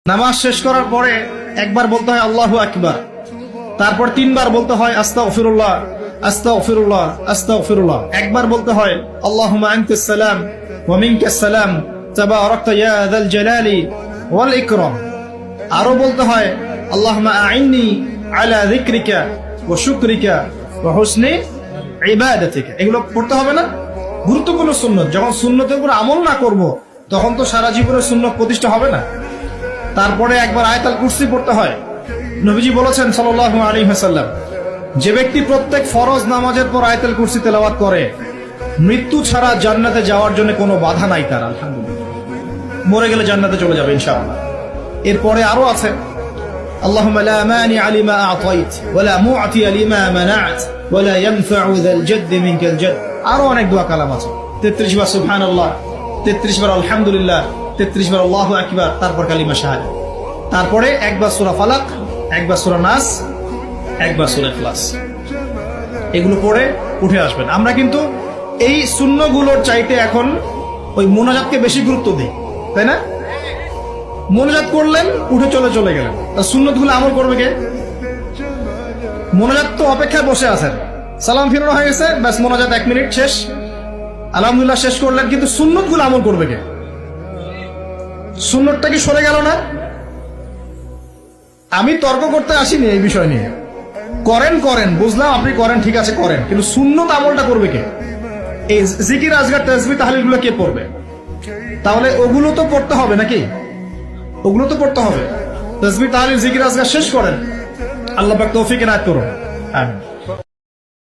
নামাজ শেষ করার পরে একবার বলতে হয় আল্লাহু আকবার, তারপর 3 বার বলতে হয় আস্তাগফিরুল্লাহ আস্তাগফিরুল্লাহ আস্তাগফিরুল্লাহ। একবার বলতে হয় আল্লাহুম্মা আনতাস সালাম ওয়া মিনকাস সালাম তাবারাকতা ইয়া যাল জালালি ওয়াল ইকরাম। আরো বলতে হয় আল্লাহুম্মা আইন্নি আলা যিকরিকা ওয়া শুকরিকা ওয়া হুসনি ইবাদাতিকা। এগুলো পড়তে হবে না? গুরুত্বপূর্ণ সুন্নত। যখন সুন্নতের উপর আমল না করব তখন তো সারা জীবনের সুন্নত প্রতিষ্ঠা হবে না। তারপরে একবার আয়াতুল কুরসি পড়তে হয়। নবীজি বলেছেন সাল্লাল্লাহু আলাইহি ওয়াসাল্লাম, যে ব্যক্তি প্রত্যেক ফরজ নামাজের পর আয়াতুল কুরসি তেলাওয়াত করে মৃত্যু ছাড়া জান্নাতে যাওয়ার জন্য কোনো বাধা নাই তার। আলহামদুলিল্লাহ, মরে গেলে জান্নাতে চলে যাবে ইনশাআল্লাহ। এরপরে আরো আছে আল্লাহুম্মা লা মানিআ লিমা আ'তাইত ওয়া লা মু'তিয়া লিমা মানা'ত ওয়া লা ইয়ানফা'ু যাল জাদ্দি মিনকাল জাদ। আরো অনেক দোয়া কালাম আছে। 33 বার সুবহানাল্লাহ, 33 বার আলহামদুলিল্লাহ, 33 বার আল্লাহু আকবার, তারপর কালিমা শাহাদাত। তারপরে একবার সূরা ফালাক, একবার সূরা নাস, একবার সূরা ইখলাস। এগুলো পড়ে উঠে আসবেন। আমরা কিন্তু এই সুন্নগুলোর চাইতে এখন ওই মুনাজাতকে বেশি গুরুত্ব দিই, তাই না? মুনাজাত করলেন, উঠে চলে গেলেন। তা সুন্নতগুলো আমল করবে কে? মুনাজাত তো অপেক্ষায় বসে আছেন, সালাম ফিরানো হয়ে গেছে, ব্যাস মুনাজাত 1 মিনিট শেষ, আলহামদুলিল্লাহ শেষ করলেন, কিন্তু সুন্নতগুলো আমল করবে কে? সুন্নতটা কি সরে গেল না? আমি তর্ক করতে আসিনি এই বিষয় নিয়ে। করেন বুঝলাম, আপনি করেন, ঠিক আছে করেন, কিন্তু সুন্নত আমলটা করবে কে? এই জিকির আজগার তাসবিহ তাহলিল গুলো কে পড়বে? তাহলে ওগুলো তো পড়তে হবে নাকি? ওগুলো তো পড়তে হবে। তাসবিহ তাহলিল জিকির আজগার শেষ করেন। আল্লাহ পাক তৌফিক এনায়েত করুন। আমিন।